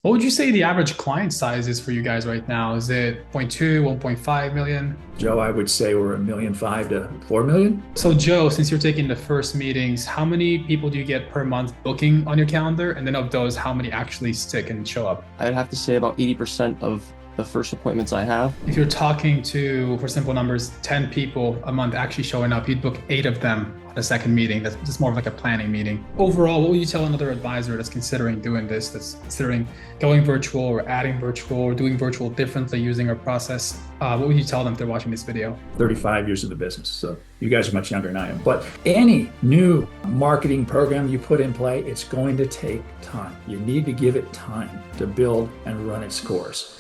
What would you say the average client size is for you guys right now? Is it zero point 0.2, 1.5 million? Joe, I would say we're 1.5 million to 4 million. So Joe, since you're taking the first meetings, how many people do you get per month booking on your calendar? And then of those, how many actually stick and show up? I'd have to say about 80% of the first appointments I have. If you're talking to, for simple numbers, 10 people a month actually showing up, you'd book 8 of them on a second meeting. That's just more of like a planning meeting. Overall, what would you tell another advisor that's considering doing this, that's considering going virtual or adding virtual or doing virtual differently using our process? What would you tell them if they're watching this video? 35 years in the business. So you guys are much younger than I am. But any new marketing program you put in play, it's going to take time. You need to give it time to build and run its course.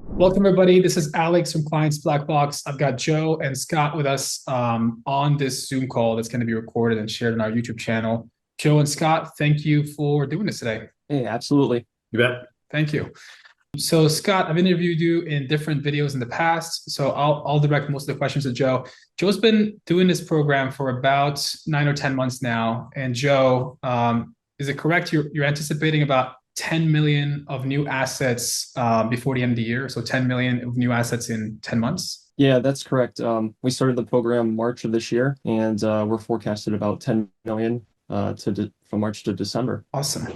Welcome, everybody. This is Alex from Clients Black Box. I've got Joe and Scott with us on this Zoom call that's going to be recorded and shared on our YouTube channel. Joe and Scott, thank you for doing this today. Hey, absolutely. You bet. Thank you. So, Scott, I've interviewed you in different videos in the past, so I'll direct most of the questions to Joe. Joe's been doing this program for about 9 or 10 months now. And Joe, is it correct? You're anticipating about 10 million of new assets before the end of the year. So 10 million of new assets in 10 months. Yeah, that's correct. We started the program March of this year, and we're forecasted about 10 million from March to December. Awesome.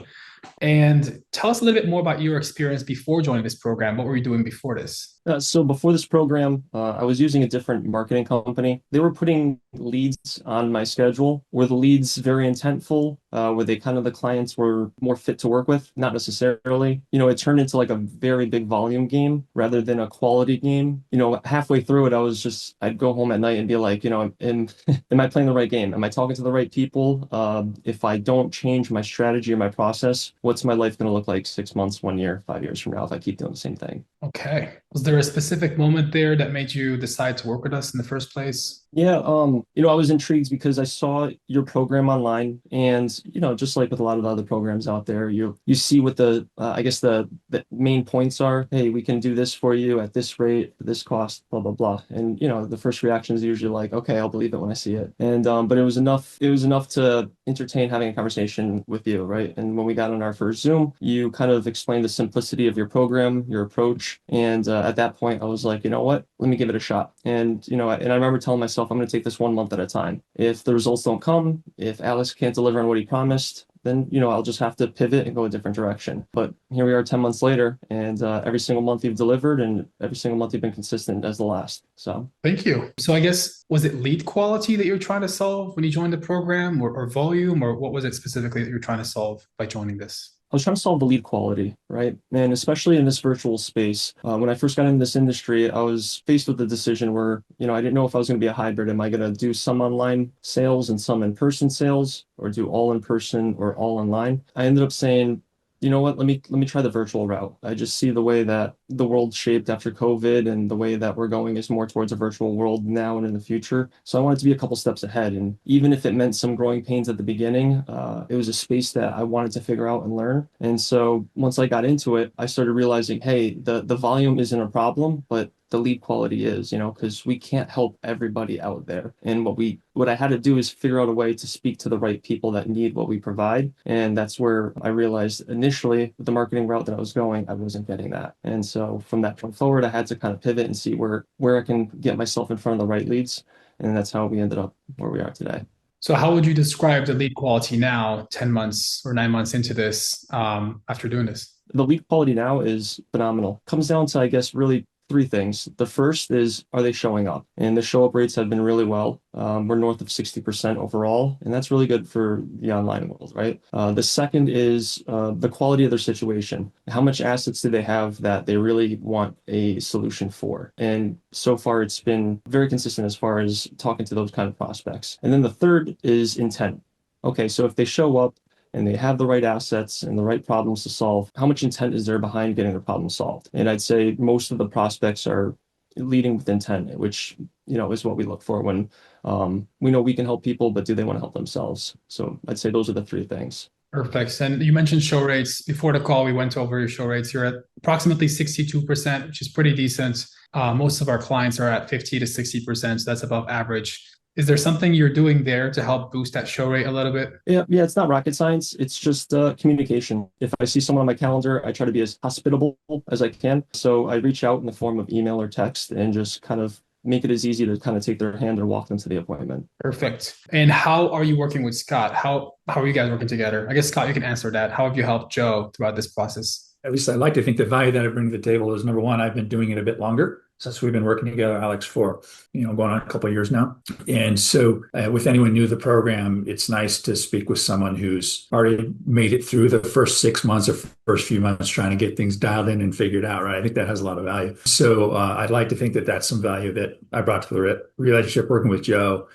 And tell us a little bit more about your experience before joining this program. What were you doing before this? So before this program, I was using a different marketing company. They were putting leads on my schedule. Were the leads very intentful? Were they kind of the clients were more fit to work with? Not necessarily. It turned into like a very big volume game rather than a quality game. Halfway through it, I'd go home at night and be like, am I playing the right game? Am I talking to the right people? If I don't change my strategy or my process, what's my life going to look like 6 months, 1 year, 5 years from now if I keep doing the same thing? Okay. Was there a specific moment there that made you decide to work with us in the first place? Yeah, I was intrigued because I saw your program online, and just like with a lot of the other programs out there, you see what I guess the main points are. Hey, we can do this for you at this rate, this cost, blah blah blah. And the first reaction is usually like, okay, I'll believe it when I see it. And but it was enough. It was enough to entertain having a conversation with you, right? And when we got on our first Zoom, you kind of explained the simplicity of your program, your approach, and at that point, I was like, you know what? Let me give it a shot. And and I remember telling myself, I'm going to take this 1 month at a time. If the results don't come, if Alex can't deliver on what he promised, then I'll just have to pivot and go a different direction. But here we are 10 months later, and every single month you've delivered, and every single month you've been consistent as the last. So thank you. So I guess, was it lead quality that you're trying to solve when you joined the program, or volume, or what was it specifically that you're trying to solve by joining this? I was trying to solve the lead quality, right? And especially in this virtual space, when I first got into this industry, I was faced with the decision where, I didn't know if I was going to be a hybrid. Am I going to do some online sales and some in-person sales, or do all in person or all online? I ended up saying, you know what, let me try the virtual route. I just see the way that the world shaped after COVID, and the way that we're going is more towards a virtual world now and in the future. So I wanted to be a couple steps ahead. And even if it meant some growing pains at the beginning, it was a space that I wanted to figure out and learn. And so once I got into it, I started realizing, hey, the volume isn't a problem, but the lead quality is, because we can't help everybody out there. And what I had to do is figure out a way to speak to the right people that need what we provide. And that's where I realized initially with the marketing route that I was going, I wasn't getting that. And so from that point forward, I had to kind of pivot and see where I can get myself in front of the right leads. And that's how we ended up where we are today. So how would you describe the lead quality now, 10 months or 9 months into this, after doing this? The lead quality now is phenomenal. Comes down to, I guess, really three things. The first is, are they showing up? And the show up rates have been really well. We're north of 60% overall, and that's really good for the online world, right? The second is the quality of their situation. How much assets do they have that they really want a solution for? And so far, it's been very consistent as far as talking to those kind of prospects. And then the third is intent. Okay, so if they show up and they have the right assets and the right problems to solve, how much intent is there behind getting the problem solved? And I'd say most of the prospects are leading with intent, which, is what we look for when we know we can help people, but do they want to help themselves? So I'd say those are the three things. Perfect. And you mentioned show rates. Before the call, we went over your show rates. You're at approximately 62%, which is pretty decent. Most of our clients are at 50 to 60%, so that's above average. Is there something you're doing there to help boost that show rate a little bit? Yeah, it's not rocket science. It's just communication. If I see someone on my calendar, I try to be as hospitable as I can. So I reach out in the form of email or text and just kind of make it as easy to kind of take their hand and walk them to the appointment. Perfect. And how are you working with Scott? How are you guys working together? I guess, Scott, you can answer that. How have you helped Joe throughout this process? At least I like to think the value that I bring to the table is, number one, I've been doing it a bit longer since we've been working together, Alex, for going on a couple of years now. And so with anyone new to the program, it's nice to speak with someone who's already made it through the first 6 months or first few months trying to get things dialed in and figured out, right? I think that has a lot of value. So I'd like to think that that's some value that I brought to the relationship working with Joe.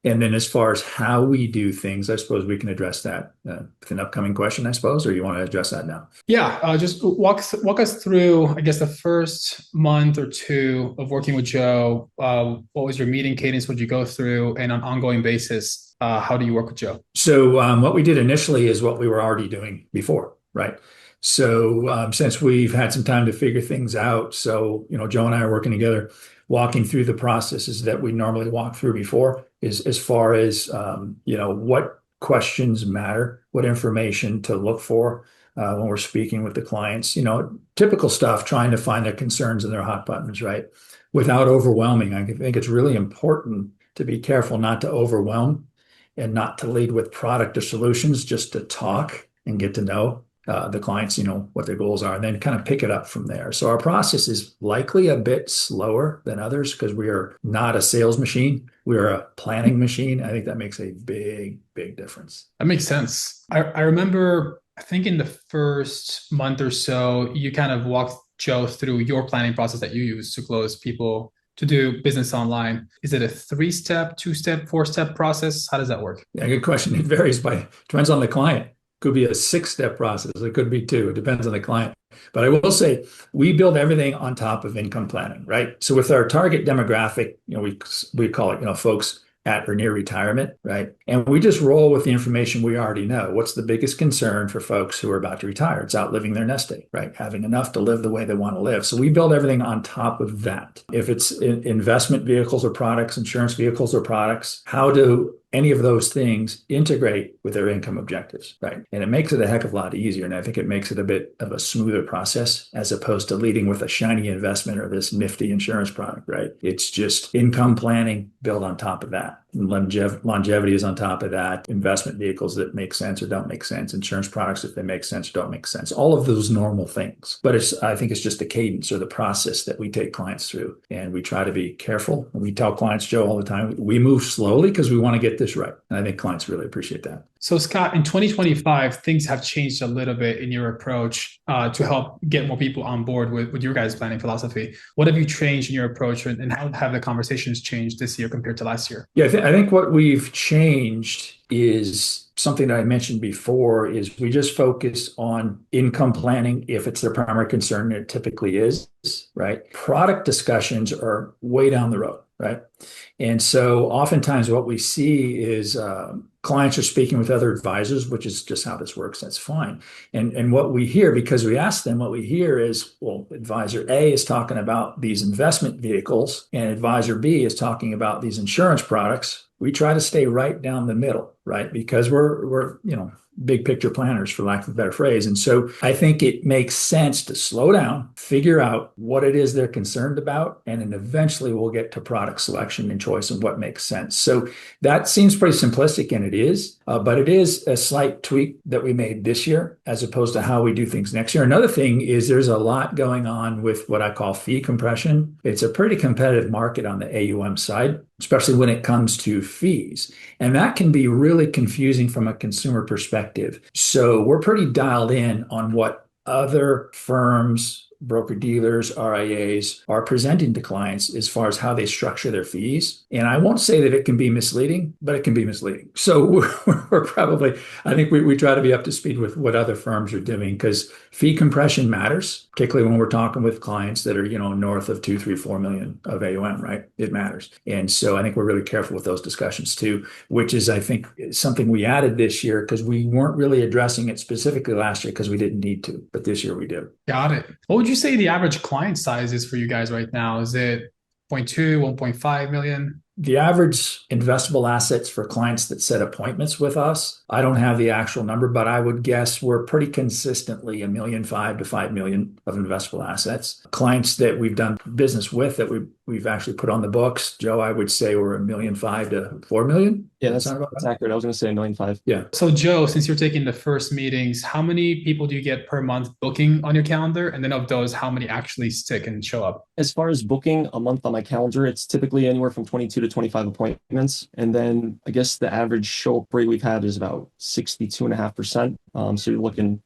And then as far as how we do things, I suppose we can address that with an upcoming question, I suppose, or you want to address that now? Yeah, just walk us through, I guess, the first month or two of working with Joe. What was your meeting cadence? What did you go through? And on an ongoing basis, how do you work with Joe? So what we did initially is what we were already doing before, right? So since we've had some time to figure things out, so Joe and I are working together, walking through the processes that we normally walk through before, is as far as what questions matter, what information to look for when we're speaking with the clients. Typical stuff, trying to find their concerns and their hot buttons, right? Without overwhelming. I think it's really important to be careful not to overwhelm and not to lead with product or solutions, just to talk and get to know the clients, what their goals are, and then kind of pick it up from there. So our process is likely a bit slower than others because we are not a sales machine. We are a planning machine. I think that makes a big, big difference. That makes sense. I remember, I think in the first month or so, you kind of walked Joe through your planning process that you use to close people to do business online. Is it a 3-step, 2-step, 4-step process? How does that work? Yeah, good question. It varies depends on the client. Could be a 6-step process. It could be 2. It depends on the client. But I will say we build everything on top of income planning, right? So with our target demographic, we call it, folks at or near retirement, right? And we just roll with the information we already know. What's the biggest concern for folks who are about to retire? It's outliving their nest egg, right? Having enough to live the way they want to live. So we build everything on top of that. If it's investment vehicles or products, insurance vehicles or products, how do any of those things integrate with their income objectives, right? And it makes it a heck of a lot easier. And I think it makes it a bit of a smoother process as opposed to leading with a shiny investment or this nifty insurance product, right? It's just income planning built on top of that. Longevity is on top of that. Investment vehicles that make sense or don't make sense. Insurance products, if they make sense or don't make sense. All of those normal things. But I think it's just the cadence or the process that we take clients through. And we try to be careful. We tell clients, Joe, all the time, we move slowly because we want to get this right. And I think clients really appreciate that. So Scott, in 2025, things have changed a little bit in your approach to help get more people on board with your guys' planning philosophy. What have you changed in your approach, and how have the conversations changed this year compared to last year? Yeah, I think what we've changed is something that I mentioned before, is we just focus on income planning if it's their primary concern, and it typically is, right? Product discussions are way down the road, right? And so oftentimes what we see is clients are speaking with other advisors, which is just how this works. That's fine. And what we hear, because we ask them, what we hear is, well, advisor A is talking about these investment vehicles and advisor B is talking about these insurance products. We try to stay right down the middle, right? Because we're big picture planners, for lack of a better phrase. And so I think it makes sense to slow down, figure out what it is they're concerned about, and then eventually we'll get to product selection and choice and what makes sense. So that seems pretty simplistic, and it is, but it is a slight tweak that we made this year as opposed to how we do things next year. Another thing is there's a lot going on with what I call fee compression. It's a pretty competitive market on the AUM side, especially when it comes to fees. And that can be really confusing from a consumer perspective. So we're pretty dialed in on what other firms, broker-dealers, RIAs are presenting to clients as far as how they structure their fees. And I won't say that it can be misleading, but it can be misleading. So we're probably, I think we try to be up to speed with what other firms are doing, because fee compression matters, particularly when we're talking with clients that are, north of 2, 3, 4 million of AUM, right? It matters. And so I think we're really careful with those discussions too, which is, I think, something we added this year because we weren't really addressing it specifically last year because we didn't need to, but this year we do. Got it. What would you say the average client size is for you guys right now? Is it 0.2, 1.5 million? The average investable assets for clients that set appointments with us, I don't have the actual number, but I would guess we're pretty consistently $1.5 million to $5 million of investable assets. Clients that we've done business with that we've actually put on the books, Joe, I would say we're $1.5 million to $4 million. Yeah, that's accurate. I was going to say $1.5 million. Yeah. So Joe, since you're taking the first meetings, how many people do you get per month booking on your calendar? And then of those, how many actually stick and show up? As far as booking a month on my calendar, it's typically anywhere from 22 to 25 appointments. And then I guess the average show up rate we've had is about 62.5%. So you're looking,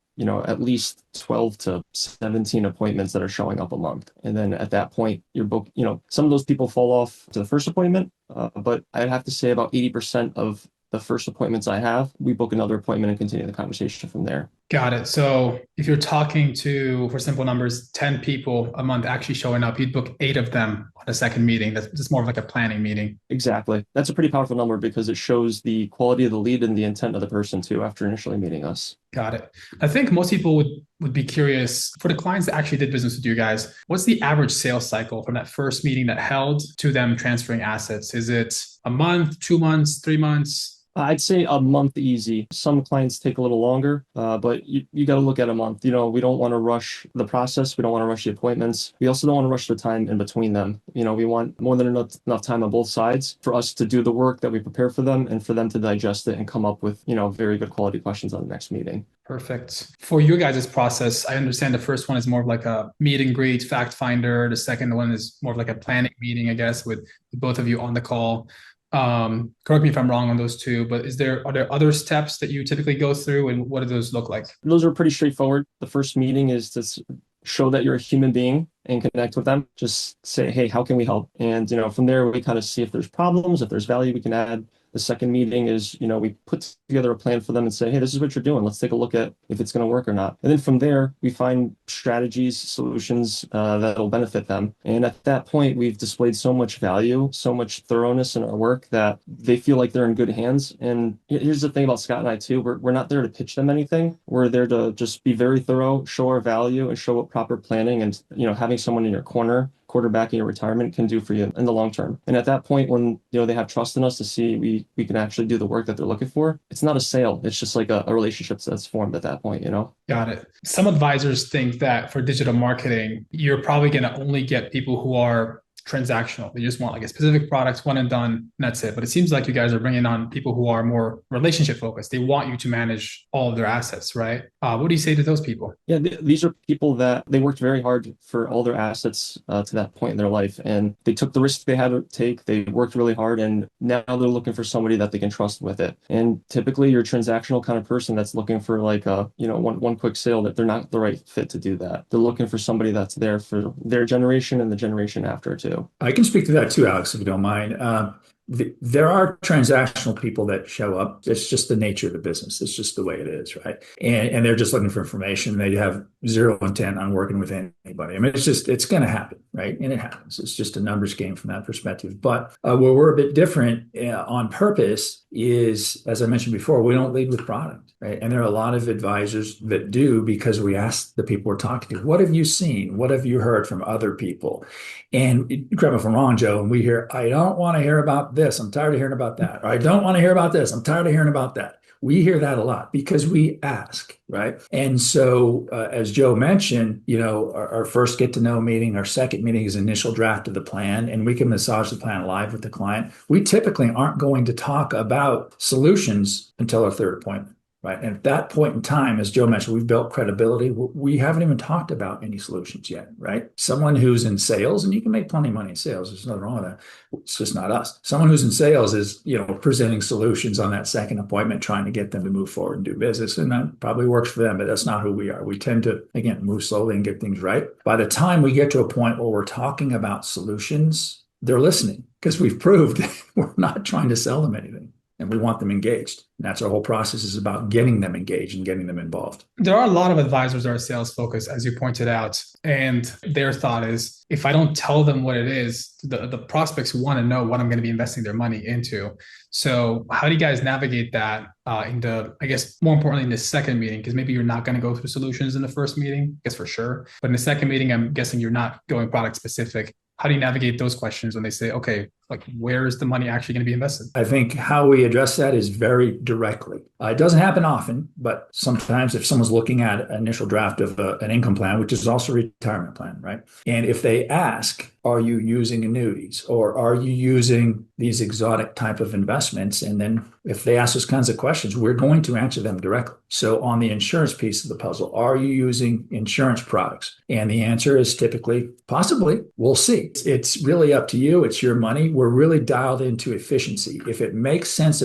at least 12 to 17 appointments that are showing up a month. And then at that point, your book, some of those people fall off to the first appointment. But I'd have to say about 80% of the first appointments I have, we book another appointment and continue the conversation from there. Got it. So if you're talking to, for simple numbers, 10 people a month actually showing up, you'd book 8 of them on a second meeting. That's just more of like a planning meeting. Exactly. That's a pretty powerful number because it shows the quality of the lead and the intent of the person too after initially meeting us. Got it. I think most people would be curious, for the clients that actually did business with you guys, what's the average sales cycle from that first meeting that held to them transferring assets? Is it a month, 2 months, 3 months? I'd say a month easy. Some clients take a little longer, but you got to look at a month. We don't want to rush the process. We don't want to rush the appointments. We also don't want to rush the time in between them. We want more than enough time on both sides for us to do the work that we prepare for them and for them to digest it and come up with, very good quality questions on the next meeting. Perfect. For you guys' process, I understand the first one is more of like a meet and greet, fact finder. The second one is more of like a planning meeting, I guess, with both of you on the call. Correct me if I'm wrong on those two, but are there other steps that you typically go through, and what do those look like? Those are pretty straightforward. The first meeting is to show that you're a human being and connect with them. Just say, hey, how can we help? And, from there, we kind of see if there's problems, if there's value we can add. The second meeting is, we put together a plan for them and say, hey, this is what you're doing. Let's take a look at if it's going to work or not. And then from there, we find strategies, solutions that'll benefit them. And at that point, we've displayed so much value, so much thoroughness in our work that they feel like they're in good hands. And here's the thing about Scott and I too, we're not there to pitch them anything. We're there to just be very thorough, show our value and show what proper planning and, having someone in your corner quarterbacking your retirement can do for you in the long term. And at that point, when they have trust in us to see we can actually do the work that they're looking for, it's not a sale. It's just like a relationship that's formed at that point, Got it. Some advisors think that for digital marketing, you're probably going to only get people who are transactional. They just want like a specific product, one and done, and that's it. But it seems like you guys are bringing on people who are more relationship focused. They want you to manage all of their assets, right? What do you say to those people? Yeah, these are people that they worked very hard for all their assets to that point in their life. And they took the risks they had to take. They worked really hard. And now they're looking for somebody that they can trust with it. And typically you're a transactional kind of person that's looking for like a, one quick sale, that they're not the right fit to do that. They're looking for somebody that's there for their generation and the generation after too. I can speak to that too, Alex, if you don't mind. There are transactional people that show up. It's just the nature of the business. It's just the way it is, right? And they're just looking for information. They have zero intent on working with anybody. I mean, it's going to happen, right? And it happens. It's just a numbers game from that perspective. But where we're a bit different on purpose is, as I mentioned before, we don't lead with product, right? And there are a lot of advisors that do, because we ask the people we're talking to, what have you seen? What have you heard from other people? And correct me if I'm wrong, Joe, and we hear, I don't want to hear about this. I'm tired of hearing about that. Or I don't want to hear about this. I'm tired of hearing about that. We hear that a lot because we ask, right? And so, as Joe mentioned, our first get to know meeting, our second meeting is initial draft of the plan, and we can massage the plan live with the client. We typically aren't going to talk about solutions until our third appointment. Right. And at that point in time, as Joe mentioned, we've built credibility. We haven't even talked about any solutions yet. Right. Someone who's in sales, and you can make plenty of money in sales. There's nothing wrong with that. It's just not us. Someone who's in sales is, presenting solutions on that second appointment, trying to get them to move forward and do business. And that probably works for them, but that's not who we are. We tend to, again, move slowly and get things right. By the time we get to a point where we're talking about solutions, they're listening, because we've proved we're not trying to sell them anything. And we want them engaged. And that's our whole process, is about getting them engaged and getting them involved. There are a lot of advisors that are sales focused, as you pointed out. And their thought is, if I don't tell them what it is, the prospects want to know what I'm going to be investing their money into. So how do you guys navigate that I guess, more importantly, in the second meeting? Because maybe you're not going to go through solutions in the first meeting, I guess for sure. But in the second meeting, I'm guessing you're not going product specific. How do you navigate those questions when they say, okay, Like, where is the money actually going to be invested? I think how we address that is very directly. It doesn't happen often, but sometimes if someone's looking at an initial draft of an income plan, which is also a retirement plan, right? And if they ask, are you using annuities or are you using these exotic type of investments? And then if they ask those kinds of questions, we're going to answer them directly. So on the insurance piece of the puzzle, are you using insurance products? And the answer is typically, possibly. We'll see. It's really up to you. It's your money. We're really dialed into efficiency. If it makes sense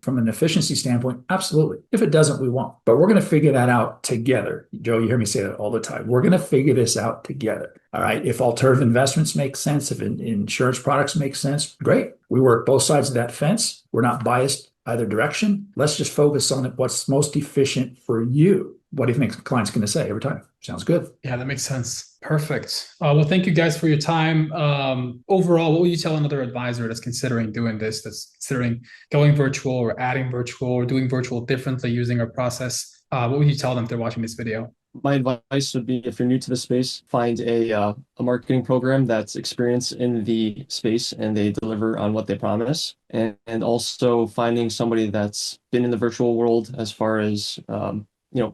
from an efficiency standpoint, absolutely. If it doesn't, we won't. But we're going to figure that out together. Joe, you hear me say that all the time. We're going to figure this out together. All right. If alternative investments make sense, if insurance products make sense, great. We work both sides of that fence. We're not biased either direction. Let's just focus on what's most efficient for you. What do you think the client's going to say every time? Sounds good. Yeah, that makes sense. Perfect. Well, thank you guys for your time. Overall, what would you tell another advisor that's considering doing this, that's considering going virtual or adding virtual or doing virtual differently using our process? What would you tell them if they're watching this video? My advice would be, if you're new to the space, find a marketing program that's experienced in the space and they deliver on what they promise. And also finding somebody that's been in the virtual world as far as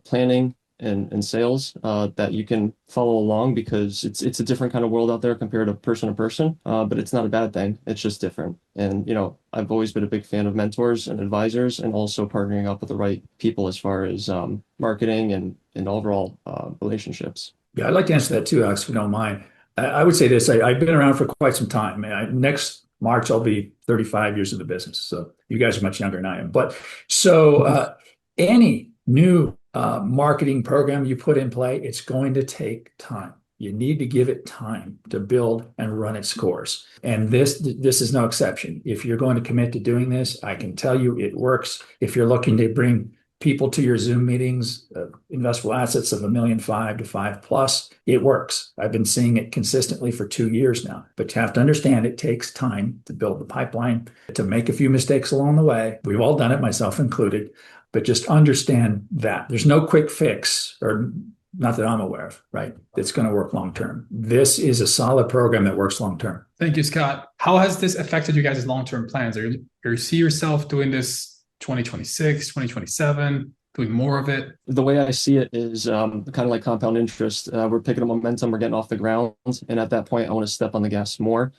planning and sales that you can follow along, because it's a different kind of world out there compared to person, but it's not a bad thing. It's just different. And I've always been a big fan of mentors and advisors, and also partnering up with the right people as far as marketing and overall relationships. Yeah, I'd like to answer that too, Alex, if you don't mind. I would say this: I've been around for quite some time. Next March, I'll be 35 years in the business. So you guys are much younger than I am. But so any new marketing program you put in play, it's going to take time. You need to give it time to build and run its course. And this is no exception. If you're going to commit to doing this, I can tell you it works. If you're looking to bring people to your Zoom meetings, investable assets of $1.5 million to $5 plus, it works. I've been seeing it consistently for 2 years now. But you have to understand it takes time to build the pipeline, to make a few mistakes along the way. We've all done it, myself included. But just understand that there's no quick fix, or not that I'm aware of, right? It's going to work long term. This is a solid program that works long term. Thank you, Scott. How has this affected you guys' long-term plans? Are you see yourself doing this 2026, 2027, doing more of it? The way I see it is kind of like compound interest. We're picking up momentum, we're getting off the ground. And at that point, I want to step on the gas more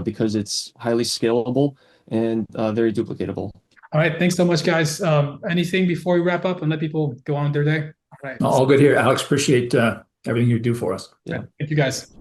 because it's highly scalable and very duplicatable. All right. Thanks so much, guys. Anything before we wrap up and let people go on their day? All right. All good here, Alex. Appreciate everything you do for us. Yeah. Thank you, guys.